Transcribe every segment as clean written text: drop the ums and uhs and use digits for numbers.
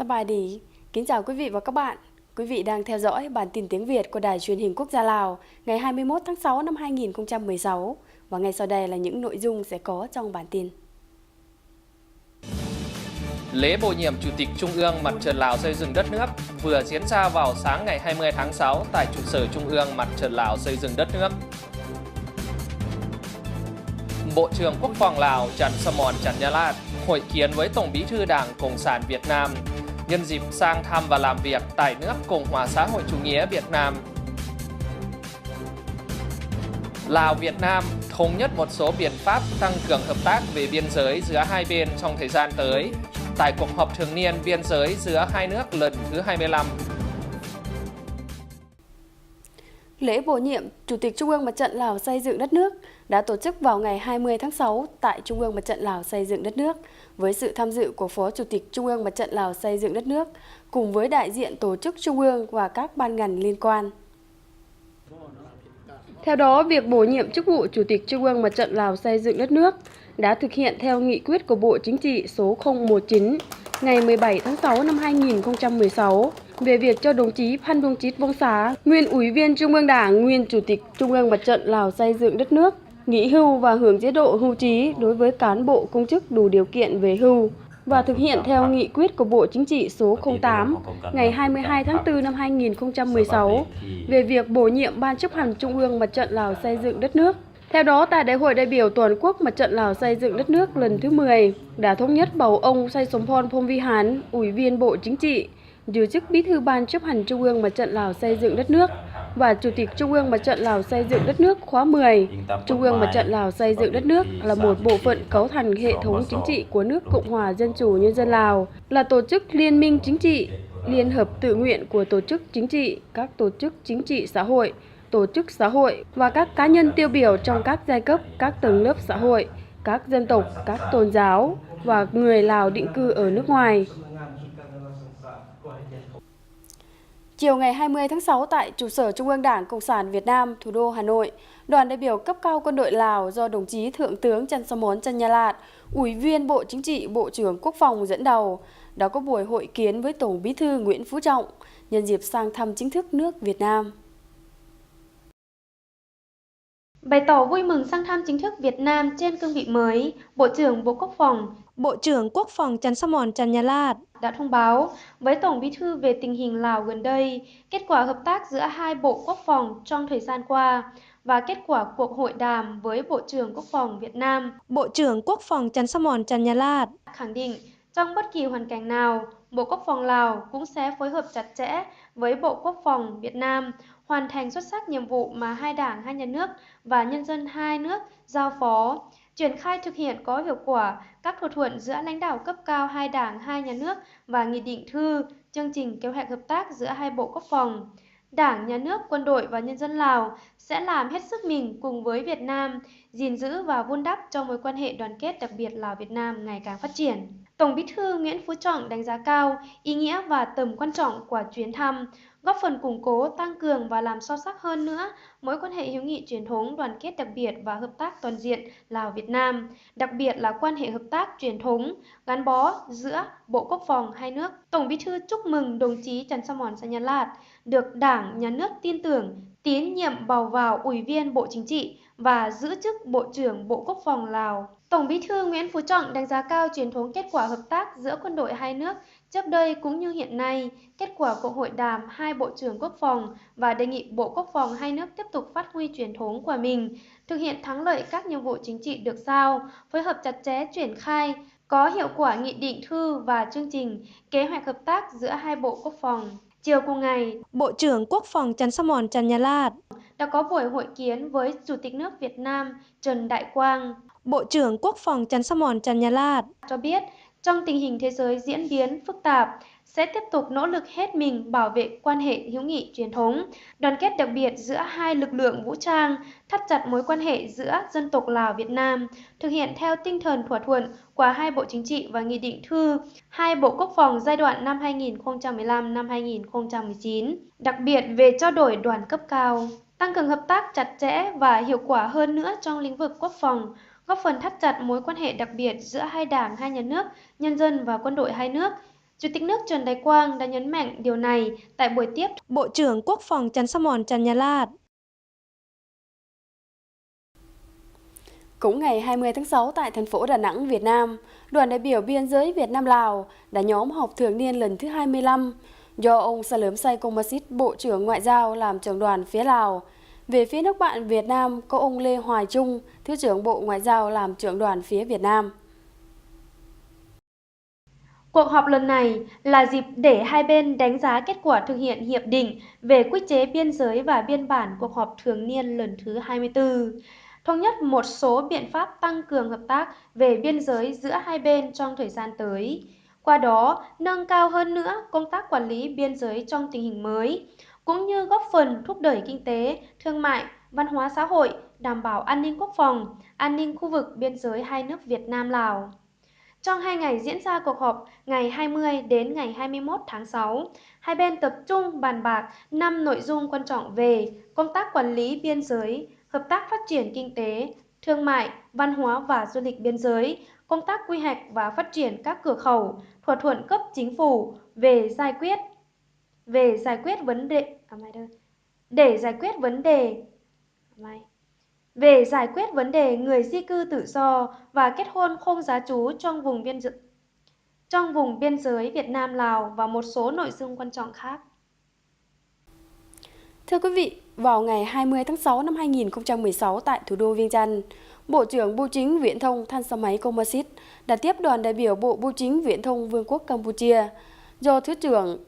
bài đi. Kính chào quý vị và các bạn. Quý vị đang theo dõi bản tin tiếng Việt của Đài Truyền hình Quốc gia Lào ngày 21 tháng 6 năm 2016. Và ngay sau đây là những nội dung sẽ có trong bản tin. Lễ bổ nhiệm Chủ tịch Trung ương Mặt trận Lào xây dựng đất nước vừa diễn ra vào sáng ngày 20 tháng 6 tại trụ sở Trung ương Mặt trận Lào xây dựng đất nước. Bộ trưởng Quốc phòng Lào Trần Samon Chanyalat hội kiến với Tổng Bí thư Đảng Cộng sản Việt Nam nhân dịp sang thăm và làm việc tại nước Cộng hòa xã hội chủ nghĩa Việt Nam. Lào Việt Nam thống nhất một số biện pháp tăng cường hợp tác về biên giới giữa hai bên trong thời gian tới tại cuộc họp thường niên biên giới giữa hai nước lần thứ 25. Lễ bổ nhiệm Chủ tịch Trung ương Mặt trận Lào xây dựng đất nước đã tổ chức vào ngày 20 tháng 6 tại Trung ương Mặt trận Lào xây dựng đất nước với sự tham dự của Phó Chủ tịch Trung ương Mặt trận Lào xây dựng đất nước cùng với đại diện tổ chức Trung ương và các ban ngành liên quan. Theo đó, việc bổ nhiệm chức vụ Chủ tịch Trung ương Mặt trận Lào xây dựng đất nước đã thực hiện theo nghị quyết của Bộ Chính trị số 019 ngày 17 tháng 6 năm 2016 về việc cho đồng chí Phan Đong Chít Vong Xá, nguyên Ủy viên Trung ương Đảng, nguyên Chủ tịch Trung ương Mặt trận Lào xây dựng đất nước, nghỉ hưu và hưởng chế độ hưu trí đối với cán bộ công chức đủ điều kiện về hưu và thực hiện theo nghị quyết của Bộ Chính trị số 08 ngày 22 tháng 4 năm 2016 về việc bổ nhiệm Ban chấp hành Trung ương Mặt trận Lào xây dựng đất nước. Theo đó, tại Đại hội đại biểu toàn quốc Mặt trận Lào xây dựng đất nước lần thứ 10 đã thống nhất bầu ông Say Sompon Phomvihán, Ủy viên Bộ Chính trị, giữ chức Bí thư Ban chấp hành Trung ương Mặt trận Lào xây dựng đất nước và Chủ tịch Trung ương Mặt trận Lào xây dựng đất nước khóa 10. Trung ương Mặt trận Lào xây dựng đất nước là một bộ phận cấu thành hệ thống chính trị của nước Cộng hòa Dân chủ Nhân dân Lào, là tổ chức liên minh chính trị, liên hợp tự nguyện của tổ chức chính trị, các tổ chức chính trị xã hội, tổ chức xã hội và các cá nhân tiêu biểu trong các giai cấp, các tầng lớp xã hội, các dân tộc, các tôn giáo và người Lào định cư ở nước ngoài. Chiều ngày 20 tháng 6 tại trụ sở Trung ương Đảng Cộng sản Việt Nam, thủ đô Hà Nội, đoàn đại biểu cấp cao quân đội Lào do đồng chí Thượng tướng Trần Samon Chanyalat, Ủy viên Bộ Chính trị, Bộ trưởng Quốc phòng dẫn đầu, đã có buổi hội kiến với Tổng Bí thư Nguyễn Phú Trọng nhân dịp sang thăm chính thức nước Việt Nam. Bày tỏ vui mừng sang thăm chính thức Việt Nam trên cương vị mới, Bộ trưởng Quốc phòng Trần Samon Chanyalat đã thông báo với Tổng Bí thư về tình hình Lào gần đây, kết quả hợp tác giữa hai Bộ Quốc phòng trong thời gian qua và kết quả cuộc hội đàm với Bộ trưởng Quốc phòng Việt Nam. Bộ trưởng Quốc phòng Trần Samon Chanyalat khẳng định trong bất kỳ hoàn cảnh nào, Bộ Quốc phòng Lào cũng sẽ phối hợp chặt chẽ với Bộ Quốc phòng Việt Nam, hoàn thành xuất sắc nhiệm vụ mà hai đảng, hai nhà nước và nhân dân hai nước giao phó, triển khai thực hiện có hiệu quả các thỏa thuận giữa lãnh đạo cấp cao hai đảng, hai nhà nước và nghị định thư, chương trình kế hoạch hợp tác giữa hai Bộ Quốc phòng. Đảng, Nhà nước, quân đội và nhân dân Lào sẽ làm hết sức mình cùng với Việt Nam, gìn giữ và vun đắp cho mối quan hệ đoàn kết đặc biệt Lào-Việt Nam ngày càng phát triển. Tổng Bí thư Nguyễn Phú Trọng đánh giá cao ý nghĩa và tầm quan trọng của chuyến thăm, góp phần củng cố, tăng cường và làm sâu sắc hơn nữa mối quan hệ hữu nghị truyền thống, đoàn kết đặc biệt và hợp tác toàn diện Lào-Việt Nam, đặc biệt là quan hệ hợp tác truyền thống gắn bó giữa Bộ Quốc phòng hai nước. Tổng Bí thư chúc mừng đồng chí Trần Samon Chanyalat được Đảng, Nhà nước tin tưởng, tín nhiệm bầu vào Ủy viên Bộ Chính trị và giữ chức Bộ trưởng Bộ Quốc phòng Lào. Tổng Bí thư Nguyễn Phú Trọng đánh giá cao truyền thống kết quả hợp tác giữa quân đội hai nước trước đây cũng như hiện nay, kết quả cuộc hội đàm hai Bộ trưởng Quốc phòng và đề nghị Bộ Quốc phòng hai nước tiếp tục phát huy truyền thống của mình, thực hiện thắng lợi các nhiệm vụ chính trị được giao, phối hợp chặt chẽ triển khai có hiệu quả nghị định thư và chương trình kế hoạch hợp tác giữa hai Bộ Quốc phòng. Chiều cùng ngày, Bộ trưởng Quốc phòng Trần Samon Chanyalat đã có buổi hội kiến với Chủ tịch nước Việt Nam Trần Đại Quang. Bộ trưởng Quốc phòng Trần Samon Chanyalat cho biết, trong tình hình thế giới diễn biến phức tạp, sẽ tiếp tục nỗ lực hết mình bảo vệ quan hệ hữu nghị truyền thống, đoàn kết đặc biệt giữa hai lực lượng vũ trang, thắt chặt mối quan hệ giữa dân tộc Lào-Việt Nam, thực hiện theo tinh thần thỏa thuận của hai Bộ Chính trị và Nghị định thư hai Bộ Quốc phòng giai đoạn năm 2015-2019, đặc biệt về trao đổi đoàn cấp cao, tăng cường hợp tác chặt chẽ và hiệu quả hơn nữa trong lĩnh vực quốc phòng, góp phần thắt chặt mối quan hệ đặc biệt giữa hai đảng, hai nhà nước, nhân dân và quân đội hai nước, Chủ tịch nước Trần Đại Quang đã nhấn mạnh điều này tại buổi tiếp Bộ trưởng Quốc phòng Chăn Samon Chanyalath. Cũng ngày 20 tháng 6 tại thành phố Đà Nẵng, Việt Nam, đoàn đại biểu biên giới Việt Nam-Lào đã nhóm họp thường niên lần thứ 25 do ông Salom Say Kommasith, Bộ trưởng Ngoại giao làm trưởng đoàn phía Lào. Về phía nước bạn Việt Nam có ông Lê Hoài Trung, Thứ trưởng Bộ Ngoại giao làm trưởng đoàn phía Việt Nam. Cuộc họp lần này là dịp để hai bên đánh giá kết quả thực hiện hiệp định về quy chế biên giới và biên bản cuộc họp thường niên lần thứ 24, thống nhất một số biện pháp tăng cường hợp tác về biên giới giữa hai bên trong thời gian tới. Qua đó, nâng cao hơn nữa công tác quản lý biên giới trong tình hình mới, cũng như góp phần thúc đẩy kinh tế, thương mại, văn hóa xã hội, đảm bảo an ninh quốc phòng, an ninh khu vực biên giới hai nước Việt Nam-Lào. Trong 2 ngày diễn ra cuộc họp ngày 20 đến ngày 21 tháng 6, hai bên tập trung bàn bạc 5 nội dung quan trọng về công tác quản lý biên giới, hợp tác phát triển kinh tế, thương mại, văn hóa và du lịch biên giới, công tác quy hoạch và phát triển các cửa khẩu, thỏa thuận cấp chính phủ về giải quyết vấn đề về giải quyết vấn đề người di cư tự do và kết hôn không giá trú trong vùng biên giới Việt Nam-Lào và một số nội dung quan trọng khác. Thưa quý vị, vào ngày 20 tháng 6 năm 2016 tại thủ đô Viêng Chăn, Bộ trưởng Bưu chính Viễn thông Than Samay Kommasith đã tiếp đoàn đại biểu Bộ Bưu chính Viễn thông Vương quốc Campuchia do Thứ trưởng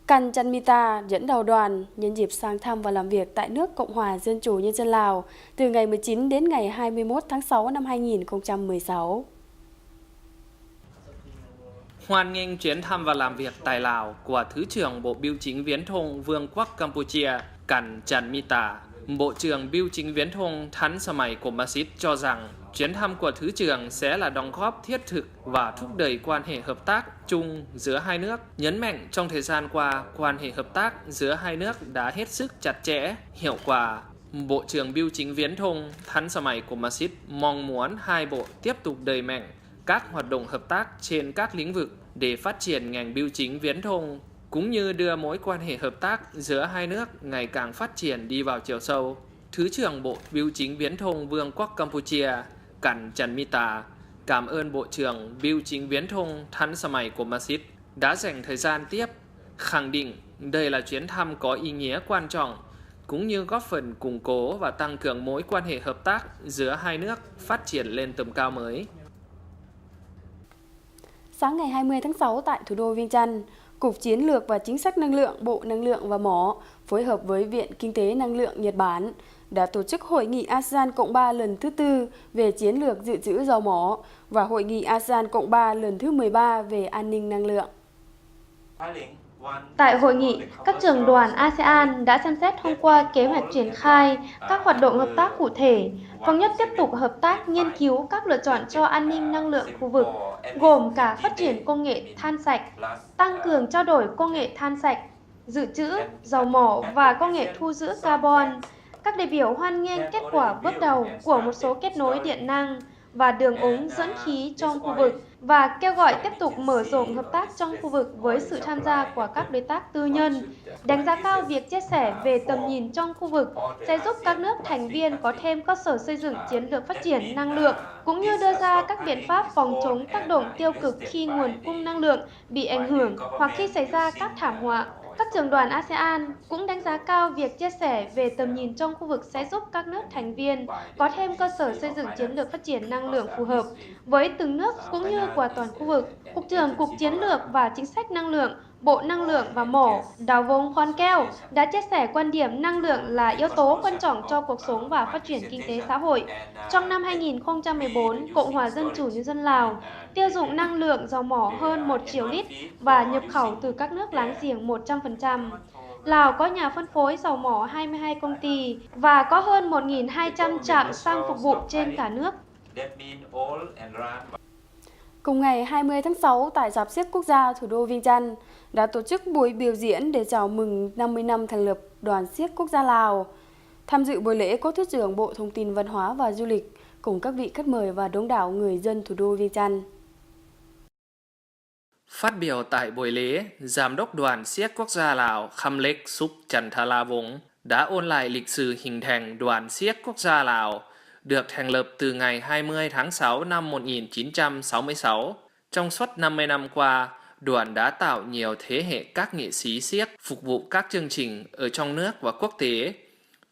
Kanchanmita dẫn đầu đoàn nhân dịp sang thăm và làm việc tại nước Cộng hòa Dân chủ Nhân dân Lào từ ngày 19 đến ngày 21 tháng 6 năm 2016. Hoan nghênh chuyến thăm và làm việc tại Lào của Thứ trưởng Bộ Bưu chính Viễn thông Vương quốc Campuchia Kanchanmita, Bộ trưởng Bưu chính Viễn thông Than Samay Kommasith cho rằng chuyến thăm của Thứ trưởng sẽ là đóng góp thiết thực và thúc đẩy quan hệ hợp tác chung giữa hai nước, nhấn mạnh trong thời gian qua quan hệ hợp tác giữa hai nước đã hết sức chặt chẽ, hiệu quả. Bộ trưởng Bưu chính Viễn thông Than Samay Kommasith mong muốn hai bộ tiếp tục đẩy mạnh các hoạt động hợp tác trên các lĩnh vực để phát triển ngành bưu chính viễn thông, cũng như đưa mối quan hệ hợp tác giữa hai nước ngày càng phát triển đi vào chiều sâu. Thứ trưởng Bộ Bưu chính Viễn thông Vương quốc Campuchia Kanchanmita cảm ơn Bộ trưởng Bưu chính Viễn thông Than Samay Kommasith đã dành thời gian tiếp, khẳng định đây là chuyến thăm có ý nghĩa quan trọng, cũng như góp phần củng cố và tăng cường mối quan hệ hợp tác giữa hai nước phát triển lên tầm cao mới. Sáng ngày 20 tháng 6 tại thủ đô Viêng Chăn, Cục Chiến lược và Chính sách Năng lượng, Bộ Năng lượng và Mỏ phối hợp với Viện Kinh tế Năng lượng Nhật Bản đã tổ chức Hội nghị ASEAN Cộng 3 lần thứ 4 về chiến lược dự trữ dầu mỏ và Hội nghị ASEAN Cộng 3 lần thứ 13 về an ninh năng lượng. Tại hội nghị, các trưởng đoàn ASEAN đã xem xét thông qua kế hoạch triển khai các hoạt động hợp tác cụ thể, thống nhất tiếp tục hợp tác nghiên cứu các lựa chọn cho an ninh năng lượng khu vực, gồm cả phát triển công nghệ than sạch, tăng cường trao đổi công nghệ than sạch, dự trữ dầu mỏ và công nghệ thu giữ carbon. Các đại biểu hoan nghênh kết quả bước đầu của một số kết nối điện năng và đường ống dẫn khí trong khu vực và kêu gọi tiếp tục mở rộng hợp tác trong khu vực với sự tham gia của các đối tác tư nhân. Đánh giá cao việc chia sẻ về tầm nhìn trong khu vực sẽ giúp các nước thành viên có thêm cơ sở xây dựng chiến lược phát triển năng lượng, cũng như đưa ra các biện pháp phòng chống tác động tiêu cực khi nguồn cung năng lượng bị ảnh hưởng hoặc khi xảy ra các thảm họa. Các trưởng đoàn ASEAN cũng đánh giá cao việc chia sẻ về tầm nhìn trong khu vực sẽ giúp các nước thành viên có thêm cơ sở xây dựng chiến lược phát triển năng lượng phù hợp với từng nước cũng như của toàn khu vực. Cục trưởng Cục Chiến lược và Chính sách Năng lượng, Bộ Năng lượng và Mỏ Đào Vông Khoan Keo đã chia sẻ quan điểm năng lượng là yếu tố quan trọng cho cuộc sống và phát triển kinh tế xã hội. Trong năm 2014, Cộng hòa Dân chủ Nhân dân Lào tiêu dụng năng lượng dầu mỏ hơn 1 triệu lít và nhập khẩu từ các nước láng giềng 100%. Lào có nhà phân phối dầu mỏ 22 công ty và có hơn 1.200 trạm xăng phục vụ trên cả nước. Cùng ngày 20 tháng 6 tại Rạp Xiếc Quốc gia thủ đô Viêng Chăn đã tổ chức buổi biểu diễn để chào mừng 50 năm thành lập Đoàn Xiếc Quốc gia Lào. Tham dự buổi lễ có Thứ trưởng Bộ Thông tin Văn hóa và Du lịch cùng các vị khách mời và đông đảo người dân thủ đô Viêng Chăn. Phát biểu tại buổi lễ, Giám đốc Đoàn Xiếc Quốc gia Lào Khamlek Sup Chanthalavong đã ôn lại lịch sử hình thành Đoàn Xiếc Quốc gia Lào, được thành lập từ ngày 20 tháng 6 năm 1966. Trong suốt 50 năm qua, đoàn đã tạo nhiều thế hệ các nghệ sĩ xiếc phục vụ các chương trình ở trong nước và quốc tế.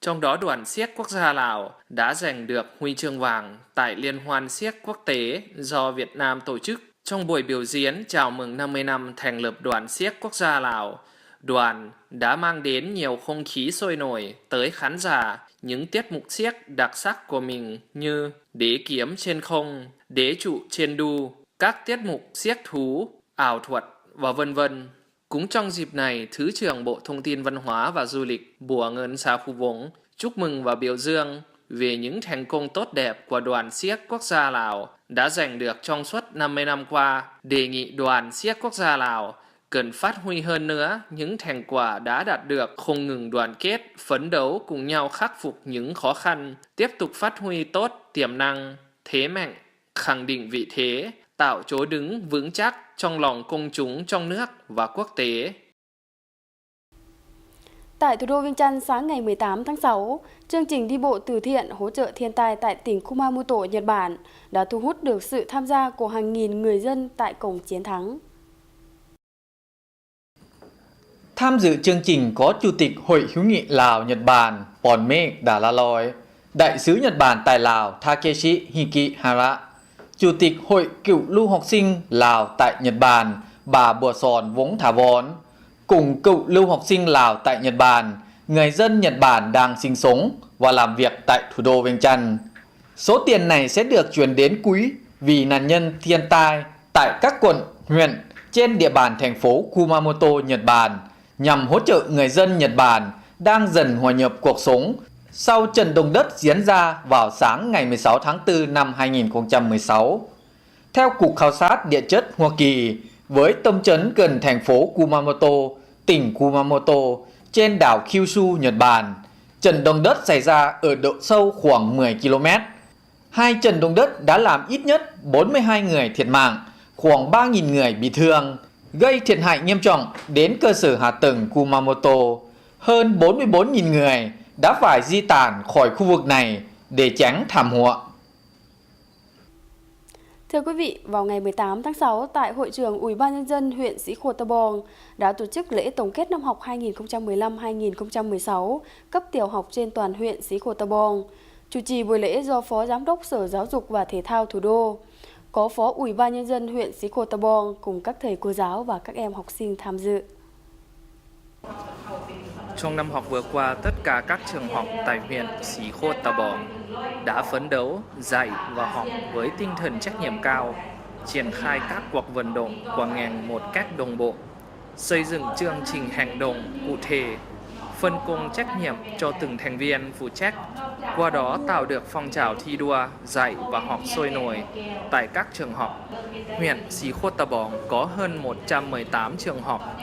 Trong đó Đoàn Xiếc Quốc gia Lào đã giành được huy chương vàng tại Liên hoan xiếc quốc tế do Việt Nam tổ chức. Trong buổi biểu diễn chào mừng 50 năm thành lập Đoàn Xiếc Quốc gia Lào, đoàn đã mang đến nhiều không khí sôi nổi tới khán giả những tiết mục xiếc đặc sắc của mình như đế kiếm trên không, đế trụ trên đu, các tiết mục xiếc thú, ảo thuật và vân vân. Cũng trong dịp này, Thứ trưởng Bộ Thông tin Văn hóa và Du lịch Bùa Ngân Sa Phu Vống chúc mừng và biểu dương về những thành công tốt đẹp của Đoàn Xiếc Quốc gia Lào đã giành được trong suốt 50 năm qua, đề nghị Đoàn Xiếc Quốc gia Lào cần phát huy hơn nữa những thành quả đã đạt được, không ngừng đoàn kết, phấn đấu cùng nhau khắc phục những khó khăn, tiếp tục phát huy tốt tiềm năng, thế mạnh, khẳng định vị thế, tạo chỗ đứng vững chắc trong lòng công chúng trong nước và quốc tế. Tại thủ đô Viêng Chăn sáng ngày 18 tháng 6, chương trình đi bộ từ thiện hỗ trợ thiên tai tại tỉnh Kumamoto, Nhật Bản đã thu hút được sự tham gia của hàng nghìn người dân tại cổng chiến thắng. Tham dự chương trình có Chủ tịch Hội hữu nghị Lào-Nhật Bản Pornmek Dalaloi, Đại sứ Nhật Bản tại Lào Takeshi Hikihara, Chủ tịch Hội cựu lưu học sinh Lào tại Nhật Bản bà Bùa Sòn Vống Thả Vón, cùng cựu lưu học sinh Lào tại Nhật Bản, người dân Nhật Bản đang sinh sống và làm việc tại thủ đô Viêng Chăn. Số tiền này sẽ được chuyển đến quỹ vì nạn nhân thiên tai tại các quận, huyện trên địa bàn thành phố Kumamoto, Nhật Bản, nhằm hỗ trợ người dân Nhật Bản đang dần hòa nhập cuộc sống sau trận động đất diễn ra vào sáng ngày 16 tháng 4 năm 2016. Theo Cục Khảo sát Địa chất Hoa Kỳ, với tâm trấn gần thành phố Kumamoto, tỉnh Kumamoto, trên đảo Kyushu, Nhật Bản, trận động đất xảy ra ở độ sâu khoảng 10 km. Hai trận động đất đã làm ít nhất 42 người thiệt mạng, khoảng 3.000 người bị thương, gây thiệt hại nghiêm trọng đến cơ sở hạ tầng Kumamoto. Hơn 44.000 người đã phải di tản khỏi khu vực này để tránh thảm họa. Thưa quý vị, vào ngày 18 tháng 6 tại Hội trường Ủy ban Nhân dân huyện Sĩ Khuo Tà Bong đã tổ chức lễ tổng kết năm học 2015-2016 cấp tiểu học trên toàn huyện Sĩ Khuo Tà Bong. Chủ trì buổi lễ do Phó Giám đốc Sở Giáo dục và Thể thao thủ đô, có Phó Ủy ban Nhân dân huyện Sĩ Khuo Tà Bong cùng các thầy cô giáo và các em học sinh tham dự. Trong năm học vừa qua, tất cả các trường học tại huyện Sĩ Khuo Tà Bong đã phấn đấu, dạy và học với tinh thần trách nhiệm cao, triển khai các cuộc vận động của ngành một cách đồng bộ, xây dựng chương trình hành động cụ thể, phân công trách nhiệm cho từng thành viên phụ trách, qua đó tạo được phong trào thi đua, dạy và học sôi nổi tại các trường học. Huyện Sĩ Khuo Tà Bong có hơn 118 trường học,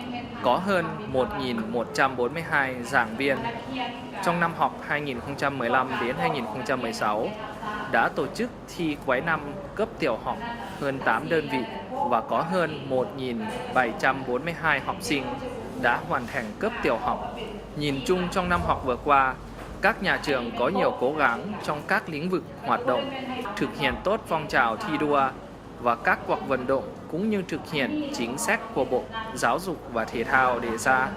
có hơn 1.142 giảng viên. Trong năm học 2015 đến 2016, đã tổ chức thi cuối năm cấp tiểu học hơn 8 đơn vị và có hơn 1.742 học sinh đã hoàn thành cấp tiểu học. Nhìn chung trong năm học vừa qua, các nhà trường có nhiều cố gắng trong các lĩnh vực hoạt động, thực hiện tốt phong trào thi đua và các cuộc vận động cũng như thực hiện chính sách của Bộ Giáo dục và Thể thao đề ra,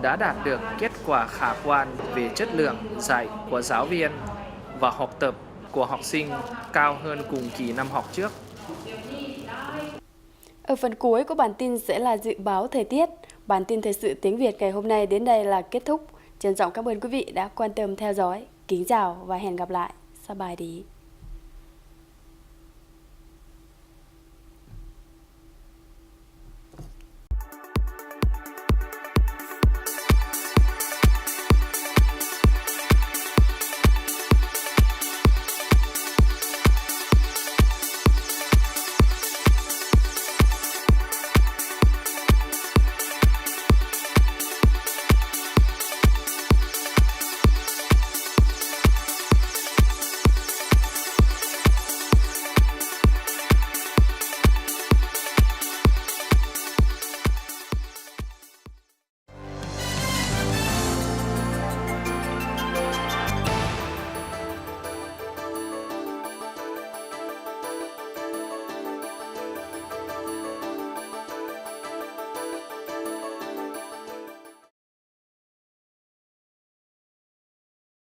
đã đạt được kết quả khả quan về chất lượng dạy của giáo viên và học tập của học sinh cao hơn cùng kỳ năm học trước. Ở phần cuối của bản tin sẽ là dự báo thời tiết. Bản tin thời sự tiếng Việt ngày hôm nay đến đây là kết thúc. Trân trọng cảm ơn quý vị đã quan tâm theo dõi. Kính chào và hẹn gặp lại. Sa bài đi.